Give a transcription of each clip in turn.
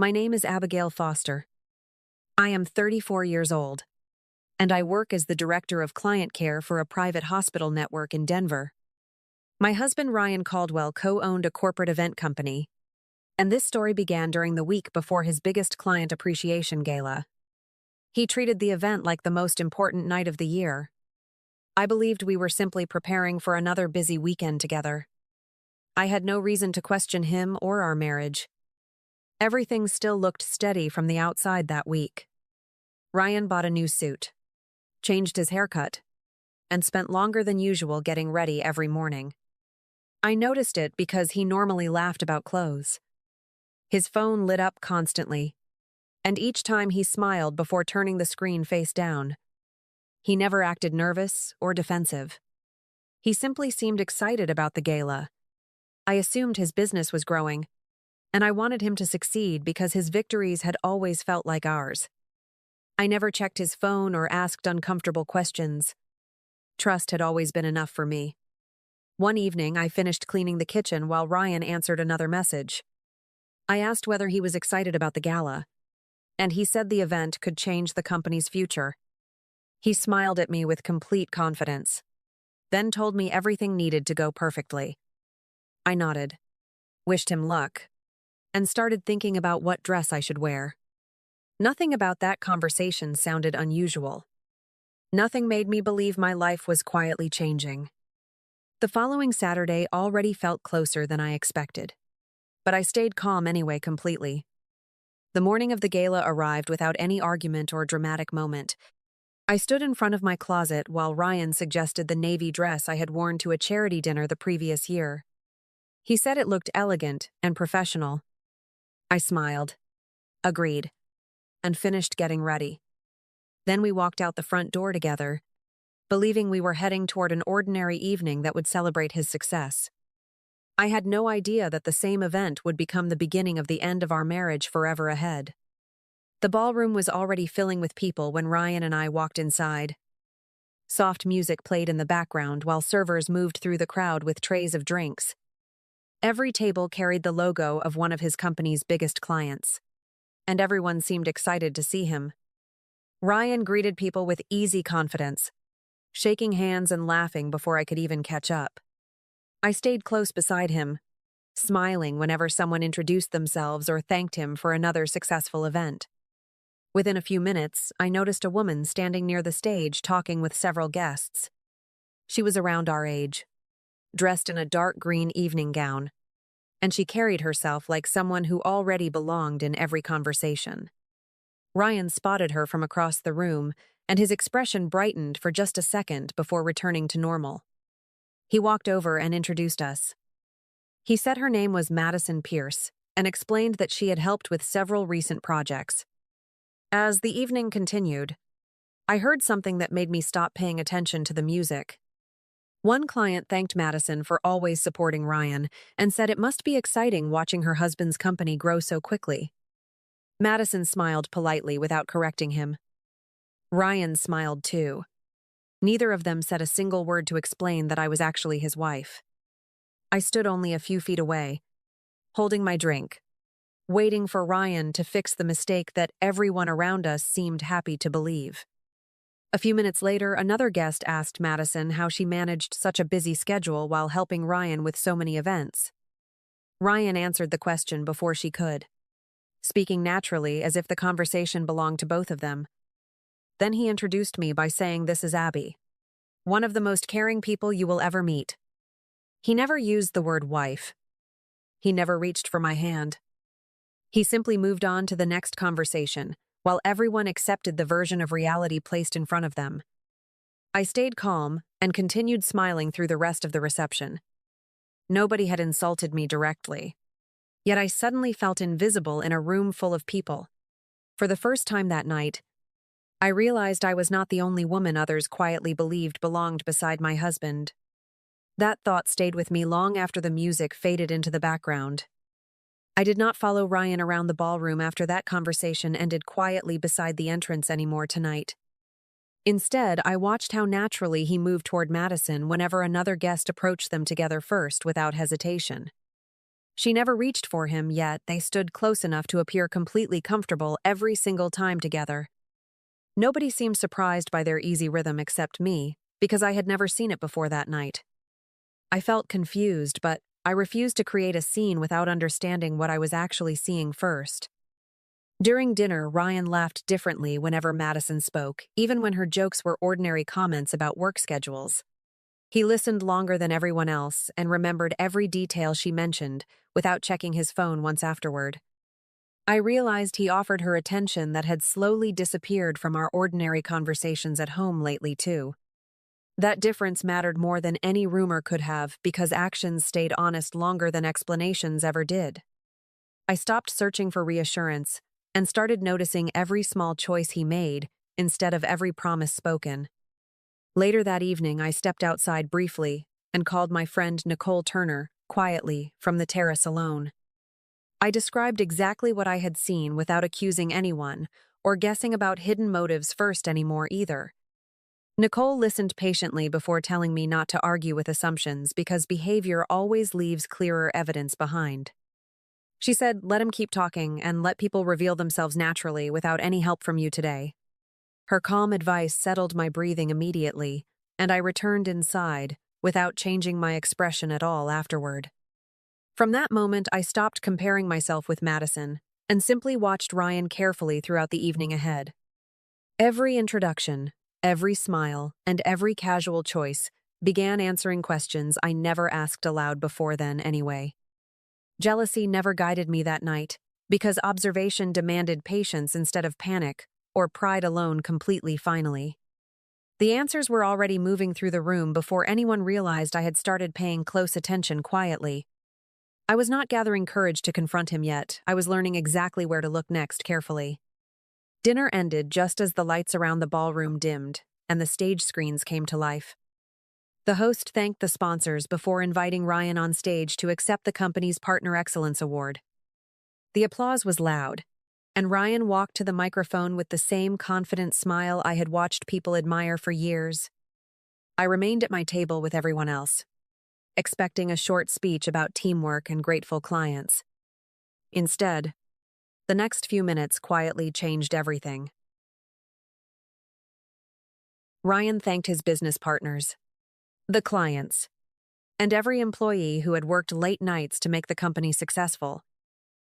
My name is Abigail Foster. I am 34 years old, and I work as the director of client care for a private hospital network in Denver. My husband Ryan Caldwell co-owned a corporate event company, and this story began during the week before his biggest client appreciation gala. He treated the event like the most important night of the year. I believed we were simply preparing for another busy weekend together. I had no reason to question him or our marriage. Everything still looked steady from the outside that week. Ryan bought a new suit, changed his haircut, and spent longer than usual getting ready every morning. I noticed it because he normally laughed about clothes. His phone lit up constantly, and each time he smiled before turning the screen face down. He never acted nervous or defensive. He simply seemed excited about the gala. I assumed his business was growing, and I wanted him to succeed because his victories had always felt like ours. I never checked his phone or asked uncomfortable questions. Trust had always been enough for me. One evening, I finished cleaning the kitchen while Ryan answered another message. I asked whether he was excited about the gala, and he said the event could change the company's future. He smiled at me with complete confidence, then told me everything needed to go perfectly. I nodded, wished him luck, and started thinking about what dress I should wear. Nothing about that conversation sounded unusual. Nothing made me believe my life was quietly changing. The following Saturday already felt closer than I expected, but I stayed calm anyway completely. The morning of the gala arrived without any argument or dramatic moment. I stood in front of my closet while Ryan suggested the navy dress I had worn to a charity dinner the previous year. He said it looked elegant and professional. I smiled, agreed, and finished getting ready. Then we walked out the front door together, believing we were heading toward an ordinary evening that would celebrate his success. I had no idea that the same event would become the beginning of the end of our marriage forever ahead. The ballroom was already filling with people when Ryan and I walked inside. Soft music played in the background while servers moved through the crowd with trays of drinks. Every table carried the logo of one of his company's biggest clients, and everyone seemed excited to see him. Ryan greeted people with easy confidence, shaking hands and laughing before I could even catch up. I stayed close beside him, smiling whenever someone introduced themselves or thanked him for another successful event. Within a few minutes, I noticed a woman standing near the stage talking with several guests. She was around our age, dressed in a dark green evening gown, and she carried herself like someone who already belonged in every conversation. Ryan spotted her from across the room, and his expression brightened for just a second before returning to normal. He walked over and introduced us. He said her name was Madison Pierce and explained that she had helped with several recent projects. As the evening continued, I heard something that made me stop paying attention to the music. One client thanked Madison for always supporting Ryan and said it must be exciting watching her husband's company grow so quickly. Madison smiled politely without correcting him. Ryan smiled too. Neither of them said a single word to explain that I was actually his wife. I stood only a few feet away, holding my drink, waiting for Ryan to fix the mistake that everyone around us seemed happy to believe. A few minutes later, another guest asked Madison how she managed such a busy schedule while helping Ryan with so many events. Ryan answered the question before she could, speaking naturally as if the conversation belonged to both of them. Then he introduced me by saying, "This is Abby, one of the most caring people you will ever meet." He never used the word wife. He never reached for my hand. He simply moved on to the next conversation, while everyone accepted the version of reality placed in front of them. I stayed calm and continued smiling through the rest of the reception. Nobody had insulted me directly, yet I suddenly felt invisible in a room full of people. For the first time that night, I realized I was not the only woman others quietly believed belonged beside my husband. That thought stayed with me long after the music faded into the background. I did not follow Ryan around the ballroom after that conversation ended quietly beside the entrance anymore tonight. Instead, I watched how naturally he moved toward Madison whenever another guest approached them together first without hesitation. She never reached for him, yet they stood close enough to appear completely comfortable every single time together. Nobody seemed surprised by their easy rhythm except me, because I had never seen it before that night. I felt confused, but I refused to create a scene without understanding what I was actually seeing first. During dinner, Ryan laughed differently whenever Madison spoke, even when her jokes were ordinary comments about work schedules. He listened longer than everyone else and remembered every detail she mentioned without checking his phone once afterward. I realized he offered her attention that had slowly disappeared from our ordinary conversations at home lately, too. That difference mattered more than any rumor could have because actions stayed honest longer than explanations ever did. I stopped searching for reassurance and started noticing every small choice he made instead of every promise spoken. Later that evening, I stepped outside briefly and called my friend Nicole Turner, quietly, from the terrace alone. I described exactly what I had seen without accusing anyone or guessing about hidden motives first anymore either. Nicole listened patiently before telling me not to argue with assumptions because behavior always leaves clearer evidence behind. She said, "Let him keep talking and let people reveal themselves naturally without any help from you today." Her calm advice settled my breathing immediately, and I returned inside without changing my expression at all afterward. From that moment, I stopped comparing myself with Madison and simply watched Ryan carefully throughout the evening ahead. Every introduction, every smile, and every casual choice began answering questions I never asked aloud before then anyway. Jealousy never guided me that night because observation demanded patience instead of panic, or pride alone completely finally. The answers were already moving through the room before anyone realized I had started paying close attention quietly. I was not gathering courage to confront him yet. I was learning exactly where to look next carefully. Dinner ended just as the lights around the ballroom dimmed and the stage screens came to life. The host thanked the sponsors before inviting Ryan on stage to accept the company's Partner Excellence Award. The applause was loud, and Ryan walked to the microphone with the same confident smile I had watched people admire for years. I remained at my table with everyone else, expecting a short speech about teamwork and grateful clients. Instead, the next few minutes quietly changed everything. Ryan thanked his business partners, the clients, and every employee who had worked late nights to make the company successful.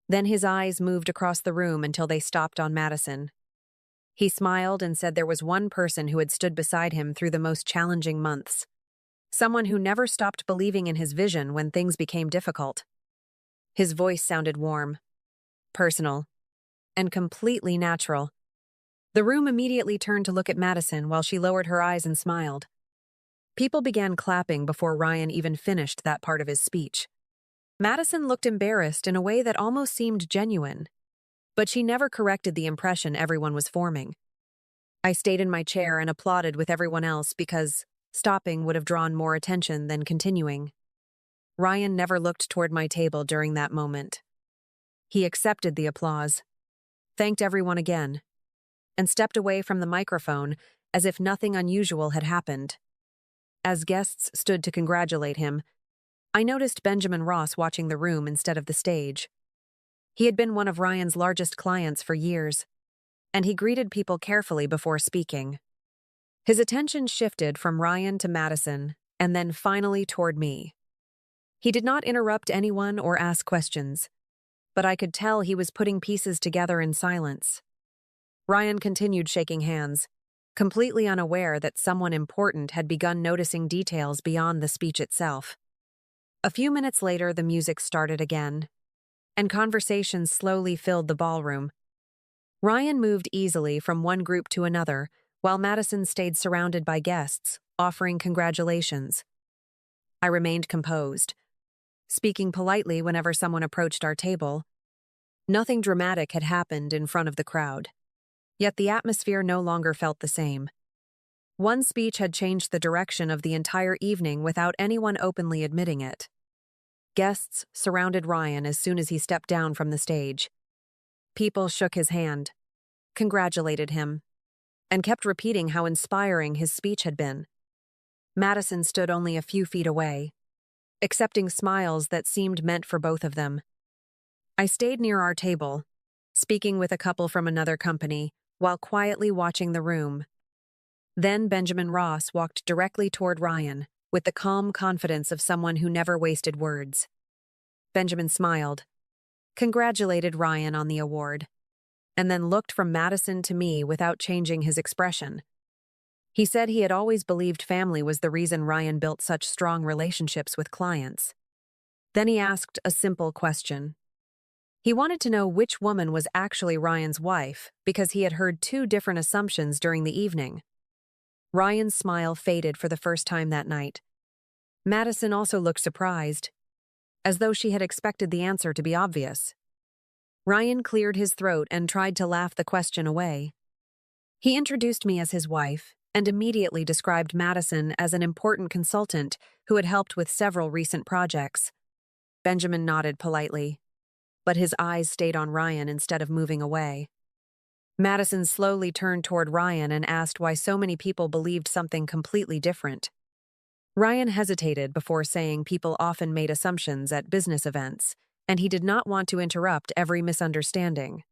Then his eyes moved across the room until they stopped on Madison. He smiled and said there was one person who had stood beside him through the most challenging months. Someone who never stopped believing in his vision when things became difficult. His voice sounded warm, personal, and completely natural. The room immediately turned to look at Madison while she lowered her eyes and smiled. People began clapping before Ryan even finished that part of his speech. Madison looked embarrassed in a way that almost seemed genuine, but she never corrected the impression everyone was forming. I stayed in my chair and applauded with everyone else because stopping would have drawn more attention than continuing. Ryan never looked toward my table during that moment. He accepted the applause, thanked everyone again, and stepped away from the microphone as if nothing unusual had happened. As guests stood to congratulate him, I noticed Benjamin Ross watching the room instead of the stage. He had been one of Ryan's largest clients for years, and he greeted people carefully before speaking. His attention shifted from Ryan to Madison, and then finally toward me. He did not interrupt anyone or ask questions, but I could tell he was putting pieces together in silence. Ryan continued shaking hands, completely unaware that someone important had begun noticing details beyond the speech itself. A few minutes later, the music started again, and conversations slowly filled the ballroom. Ryan moved easily from one group to another, while Madison stayed surrounded by guests, offering congratulations. I remained composed, speaking politely whenever someone approached our table. Nothing dramatic had happened in front of the crowd, yet the atmosphere no longer felt the same. One speech had changed the direction of the entire evening without anyone openly admitting it. Guests surrounded Ryan as soon as he stepped down from the stage. People shook his hand, congratulated him, and kept repeating how inspiring his speech had been. Madison stood only a few feet away, accepting smiles that seemed meant for both of them. I stayed near our table, speaking with a couple from another company, while quietly watching the room. Then Benjamin Ross walked directly toward Ryan, with the calm confidence of someone who never wasted words. Benjamin smiled, congratulated Ryan on the award, and then looked from Madison to me without changing his expression. He said he had always believed family was the reason Ryan built such strong relationships with clients. Then he asked a simple question. He wanted to know which woman was actually Ryan's wife because he had heard two different assumptions during the evening. Ryan's smile faded for the first time that night. Madison also looked surprised, as though she had expected the answer to be obvious. Ryan cleared his throat and tried to laugh the question away. He introduced me as his wife and immediately described Madison as an important consultant who had helped with several recent projects. Benjamin nodded politely, but his eyes stayed on Ryan instead of moving away. Madison slowly turned toward Ryan and asked why so many people believed something completely different. Ryan hesitated before saying people often made assumptions at business events, and he did not want to interrupt every misunderstanding.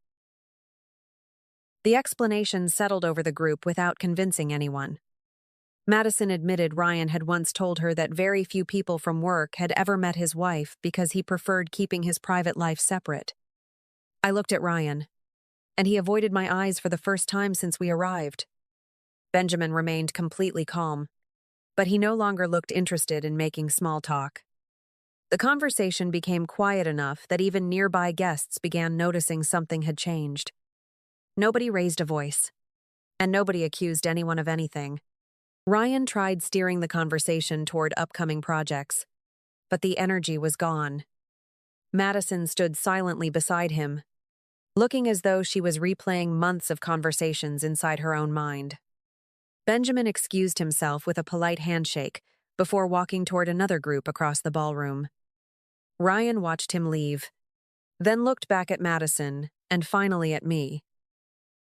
The explanation settled over the group without convincing anyone. Madison admitted Ryan had once told her that very few people from work had ever met his wife because he preferred keeping his private life separate. I looked at Ryan, and he avoided my eyes for the first time since we arrived. Benjamin remained completely calm, but he no longer looked interested in making small talk. The conversation became quiet enough that even nearby guests began noticing something had changed. Nobody raised a voice, and nobody accused anyone of anything. Ryan tried steering the conversation toward upcoming projects, but the energy was gone. Madison stood silently beside him, looking as though she was replaying months of conversations inside her own mind. Benjamin excused himself with a polite handshake before walking toward another group across the ballroom. Ryan watched him leave, then looked back at Madison and finally at me.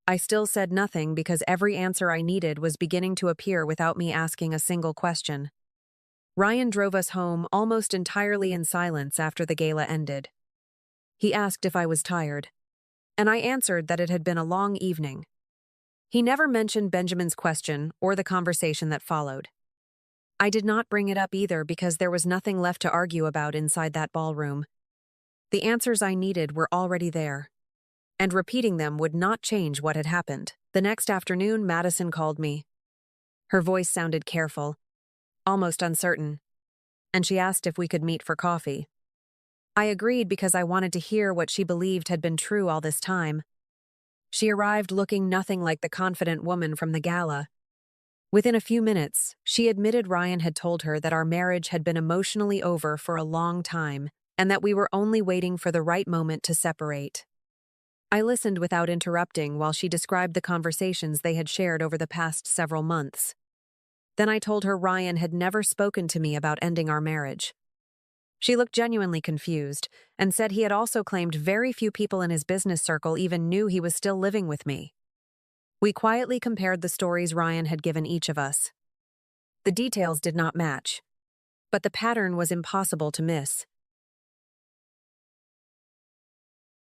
I still said nothing because every answer I needed was beginning to appear without me asking a single question. Ryan drove us home almost entirely in silence after the gala ended. He asked if I was tired, and I answered that it had been a long evening. He never mentioned Benjamin's question or the conversation that followed. I did not bring it up either because there was nothing left to argue about inside that ballroom. The answers I needed were already there, and repeating them would not change what had happened. The next afternoon, Madison called me. Her voice sounded careful, almost uncertain, and she asked if we could meet for coffee. I agreed because I wanted to hear what she believed had been true all this time. She arrived looking nothing like the confident woman from the gala. Within a few minutes, she admitted Ryan had told her that our marriage had been emotionally over for a long time and that we were only waiting for the right moment to separate. I listened without interrupting while she described the conversations they had shared over the past several months. Then I told her Ryan had never spoken to me about ending our marriage. She looked genuinely confused and said he had also claimed very few people in his business circle even knew he was still living with me. We quietly compared the stories Ryan had given each of us. The details did not match, but the pattern was impossible to miss.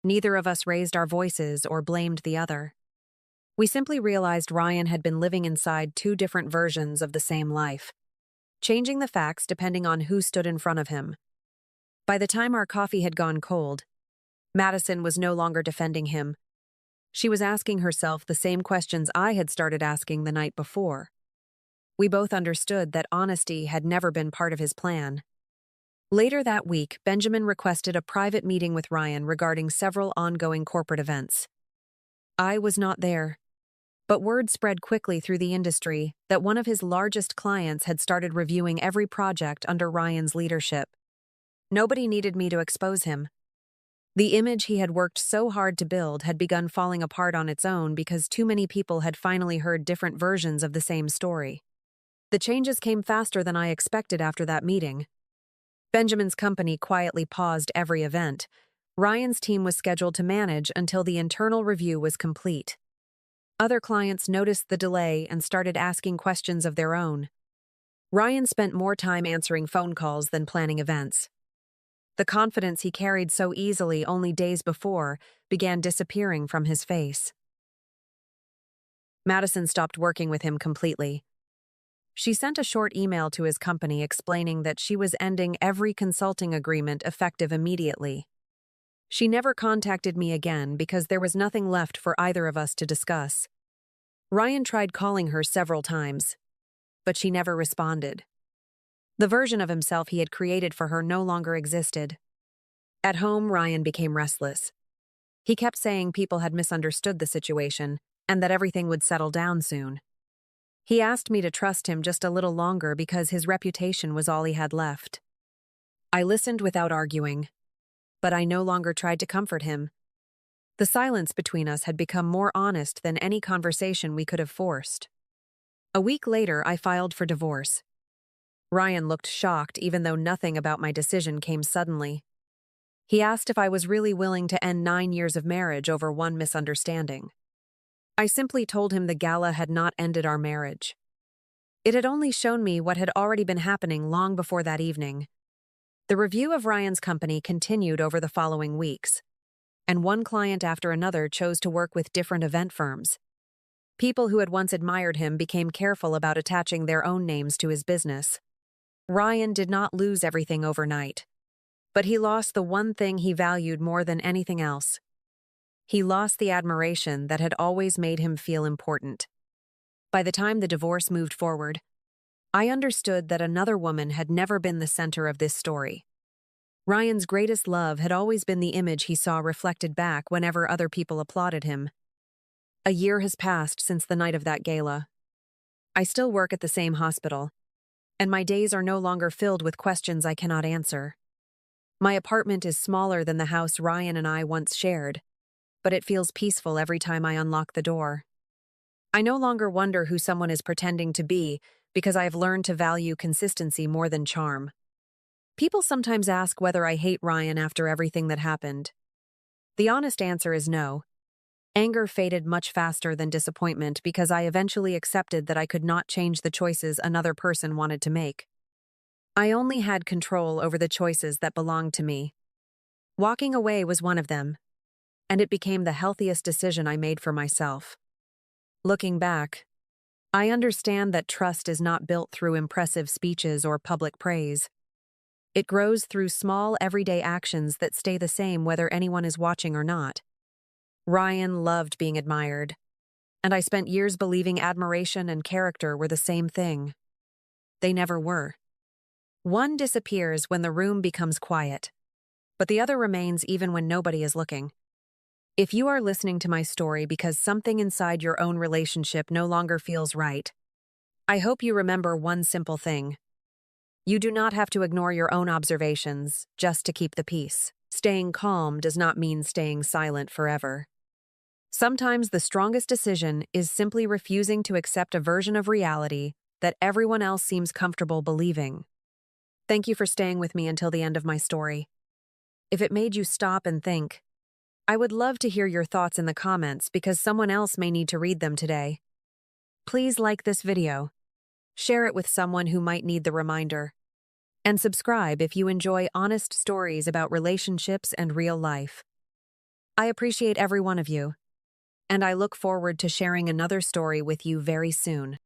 Neither of us raised our voices or blamed the other. We simply realized Ryan had been living inside two different versions of the same life, changing the facts depending on who stood in front of him. By the time our coffee had gone cold, Madison was no longer defending him. She was asking herself the same questions I had started asking the night before. We both understood that honesty had never been part of his plan. Later that week, Benjamin requested a private meeting with Ryan regarding several ongoing corporate events. I was not there, but word spread quickly through the industry that one of his largest clients had started reviewing every project under Ryan's leadership. Nobody needed me to expose him. The image he had worked so hard to build had begun falling apart on its own because too many people had finally heard different versions of the same story. The changes came faster than I expected after that meeting. Benjamin's company quietly paused every event. Ryan's team was scheduled to manage until the internal review was complete. Other clients noticed the delay and started asking questions of their own. Ryan spent more time answering phone calls than planning events. The confidence he carried so easily only days before began disappearing from his face. Madison stopped working with him completely. She sent a short email to his company explaining that she was ending every consulting agreement effective immediately. She never contacted me again because there was nothing left for either of us to discuss. Ryan tried calling her several times, but she never responded. The version of himself he had created for her no longer existed. At home, Ryan became restless. He kept saying people had misunderstood the situation and that everything would settle down soon. He asked me to trust him just a little longer because his reputation was all he had left. I listened without arguing, but I no longer tried to comfort him. The silence between us had become more honest than any conversation we could have forced. A week later, I filed for divorce. Ryan looked shocked even though nothing about my decision came suddenly. He asked if I was really willing to end 9 years of marriage over one misunderstanding. I simply told him the gala had not ended our marriage. It had only shown me what had already been happening long before that evening. The review of Ryan's company continued over the following weeks, and one client after another chose to work with different event firms. People who had once admired him became careful about attaching their own names to his business. Ryan did not lose everything overnight, but he lost the one thing he valued more than anything else. He lost the admiration that had always made him feel important. By the time the divorce moved forward, I understood that another woman had never been the center of this story. Ryan's greatest love had always been the image he saw reflected back whenever other people applauded him. A year has passed since the night of that gala. I still work at the same hospital, and my days are no longer filled with questions I cannot answer. My apartment is smaller than the house Ryan and I once shared, but it feels peaceful every time I unlock the door. I no longer wonder who someone is pretending to be because I have learned to value consistency more than charm. People sometimes ask whether I hate Ryan after everything that happened. The honest answer is no. Anger faded much faster than disappointment because I eventually accepted that I could not change the choices another person wanted to make. I only had control over the choices that belonged to me. Walking away was one of them, and it became the healthiest decision I made for myself. Looking back, I understand that trust is not built through impressive speeches or public praise. It grows through small, everyday actions that stay the same whether anyone is watching or not. Ryan loved being admired, and I spent years believing admiration and character were the same thing. They never were. One disappears when the room becomes quiet, but the other remains even when nobody is looking. If you are listening to my story because something inside your own relationship no longer feels right, I hope you remember one simple thing. You do not have to ignore your own observations just to keep the peace. Staying calm does not mean staying silent forever. Sometimes the strongest decision is simply refusing to accept a version of reality that everyone else seems comfortable believing. Thank you for staying with me until the end of my story. If it made you stop and think, I would love to hear your thoughts in the comments because someone else may need to read them today. Please like this video, share it with someone who might need the reminder, and subscribe if you enjoy honest stories about relationships and real life. I appreciate every one of you, and I look forward to sharing another story with you very soon.